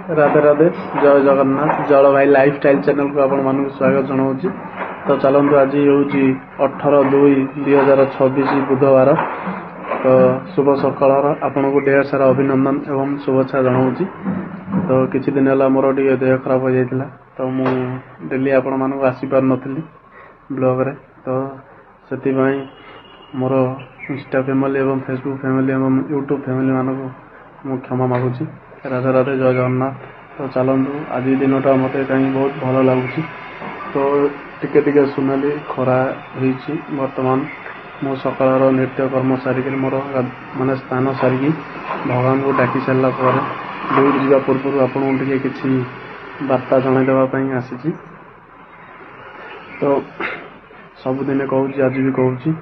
राधे राधे जय जगन्नाथ जल भाई लाइफस्टाइल चैनल को आपण मानक स्वागत जनाऊँगी। तो चलतु आज हूँ 18/2/2026 बुधवार। तो शुभ सकाल आपण को ढेर सारा अभिनंदन एवं शुभेच्छा जनाऊँगी। तो किछि दिन है मोर टे देह खराब हो जाता तो मु डेली आपण मानक आसी पार नथिली ब्लॉग रे। तो से मोर इंस्टा फैमिली एवं फेसबुक फैमिली एवं यूट्यूब फैमिली मानक मु क्षमा मागुची। राधे राधे जय जगन्नाथ। तो चलतु आज दिनटा मत कहीं बहुत भल लगुच। तो टिके टिके सुनाली खरा बर्तमान मो सकाल नित्य कर्म सारिक मोर माने स्नान सारिकी भगवान को डाकी सारा ड्यूटी जा पूर्व आपन टे किसी वार्ता जनईदेवाई आसी। तो सबुदिन कहूँ आज भी कहूँ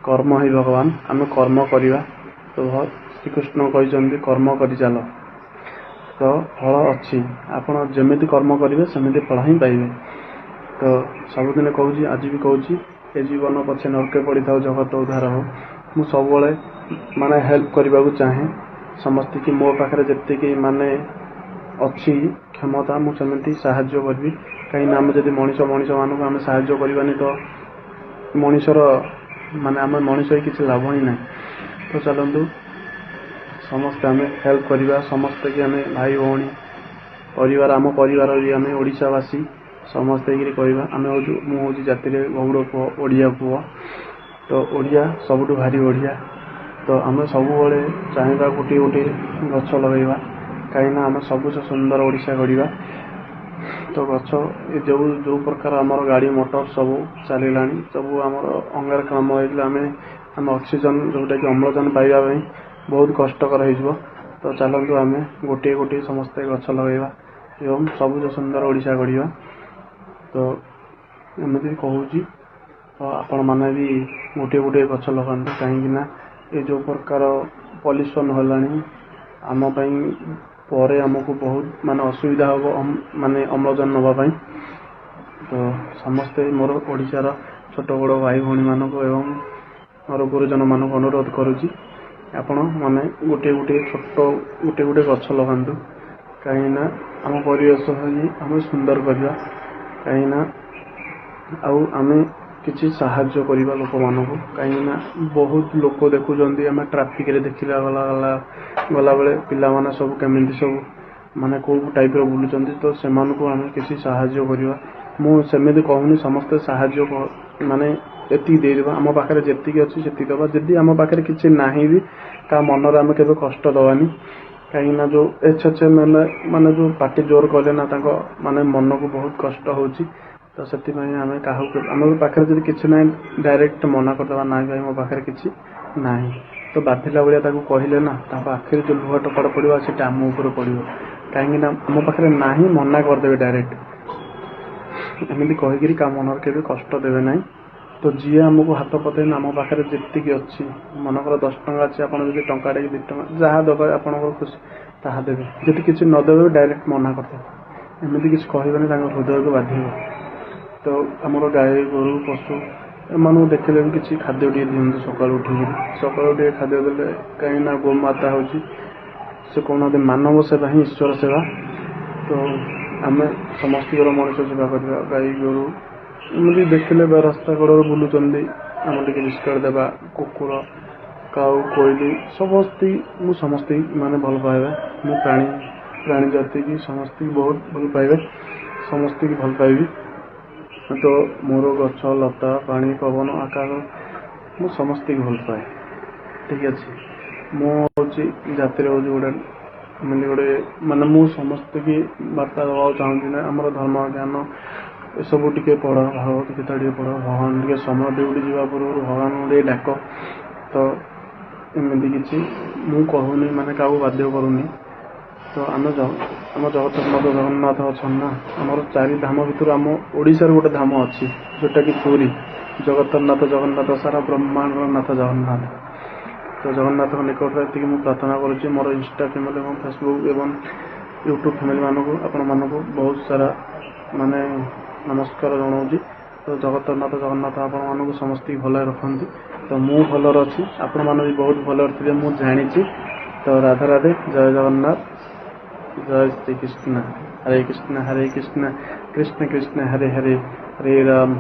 कर्म ही भगवान आम कर्म करवा। तो श्रीकृष्ण कहते कर्म कर चल तो फल अच्छी आपण जमी कर्म करेंगे सेमती फल ही पाइबे। तो सबुदिन कहूँ आज भी कहूँ ए जीवन पछे नरके पड़ी था जगत उद्धार हो मु सब माने हेल्प करने को चाहे समस्त की मो पाखे जी माने अच्छी क्षमता मुझे साहाय्य करी। कहीं आम जब मनीष मानक आम साहाय्य करवानी तो मनीषर माने आम मनीष किसी लाभ ही ना। तो चलतु समस्ते आम हेल्प करवा समस्ते कि आम भाई भौणी परिवार आम परिवार भी आम ओडावासी समस्ते कहवा आम हूँ जाति गौड़ पुओ ओडिया पुओ। तो ओडिया सबुठ भारी बढ़िया। तो आम सब चाहिए गोटे गोटे गछ लगेगा कहीं आम सबुज सुंदर ओडिशा गढ़ा। तो गछ जो जो प्रकार आमर गाड़ी मोटर सब चलला सब आमर अंगारकाम्ल आम ऑक्सीजन जोटा कि अम्लजान पाइबा बहुत कष्टकर हो। तो चलतु आम गोटे गोटे समस्ते गछ लगेगा एवं सबुज सुंदर ओडिशा गढ़ा। तो एमती कहूँ तो आपण मैंने भी गोटे गोटे गछ लगाते कहीं ये जो प्रकार पॉल्यूशन होलानी आम पर आमको बहुत माने असुविधा हम माने अम्लजान नापी। तो समस्ते मोर ओडिशार छोट बड़ भाई भौणी मानक एवं मोर गुरुजन मानक अनुरोध करुँची आपण माने गोटे गोटे छोट गोटे गोटे गछ लगातु कहीं आम परिवेश आम सुंदर करवा कहीं आम किसी साहाय्य करवा लोक मानक कहीं बहुत लोक देखुं आम ट्राफिक रे देखला गला बेले पिला माने सब केमी सब माने कौ टाइप बुलूं तो से आम किसी साहाय्य करवा। मुझे कहूनी समस्ते साहाय्य माने एति देदेबा आम पाखे जी अच्छी से दबा जदि आम पाखे किसी ना भी का मनर आम के कष्ट दबानी कहीं जो एच माने जो पार्टी जोर कले ना माने मन को बहुत कष्ट हो। तो से आम क्या आम पाखे जब किसी ना डायरेक्ट मना करदे ना भाई मो पाखे किसी ना तो बाधिला भाया कहले ना आखिर जो लुह टपड़ पड़ो से आम उपर पड़ो कहीं मो पाखे ना ही मना करदे डायरेक्ट एमती कहीकि का मनर के कष्ट देवे ना। तो जी आमको हाथ पते आम पाखे जी अच्छी मनकर 10 टଙ୍କା अच्छी आप टंका 2 टଙ୍କା जहाँ दबा आप खुशी ताहा देवे जी किसी नदेवे डायरेक्ट मना करदे एमती किसी कहबे हृदय को बाधि। तो आमर गाई गोरु पशु एम देखले भी किसी खाद्य टे दिखते सकाल खाद्य देते कहीं गोमाता हूँ से कौन मानव सेवा ही ईश्वर सेवा। तो आम समस्त मनुष्य सेवा करवा गाई गोरु एमती देखले रास्ता कड़ बुलूँ आम टे बिस्कुट देवा कुकुर काऊ कोईली समस्त माने भल पाइबा मु प्राणी जाति की समस्त बहुत भल पाइबे समस्त की भल पाइबी। तो मोर गछ लता पानी पवन आकाश मु समस्त की भल पाए ठीक अच्छे। मुझे जाति हूँ गोटे मिली गोटे माने मु समस्त की वार्ता दवा चाहूँगी ना आमर धर्म ज्ञान ये सब टे पढ़ भागवत गीता टे पढ़ भगवान टे समय ड्यूटी जा पूर्व भगवान टे डाक। तो एमती किसी मु कहूनी माने क्या बाध्य करूनी। तो आम जगतनाथ जगन्नाथ अच्छा ना आमर 4 धाम भितर आम ओडिशार गोटे धाम अच्छी जोटा कि पुरी जगतनाथ जगन्नाथ सारा ब्रह्मांड नाथ जगन्नाथ। तो जगन्नाथ निकट ये मुझे प्रार्थना करुँची मोर इंस्टा फैमिली और फेसबुक एवं यूट्यूब फैमिली मानक आपण मानक बहुत सारा माने नमस्कार जनाऊँगी। तो जगतनाथ जगन्नाथ आपण मानक समस्त भल रखती। तो मु भलर अच्छी आपण मैंने भी बहुत भलर थे मुझे जानी। तो राधे राधे जय जगन्नाथ। जय श्री कृष्ण हरे कृष्ण कृष्ण कृष्ण हरे हरे हरे राम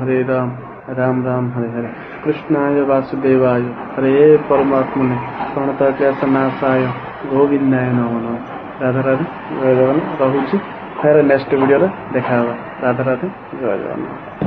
राम राम हरे हरे कृष्णाय वासुदेवाय हरे परमात्मने प्रणतक्लेशनाशाय गोविंदाय नमो नमः। राधा राधे जय जगन्नाथ। रहुछि फेर नेक्स्ट वीडियो रे देखा राधा राधे जय जगन्नाथ।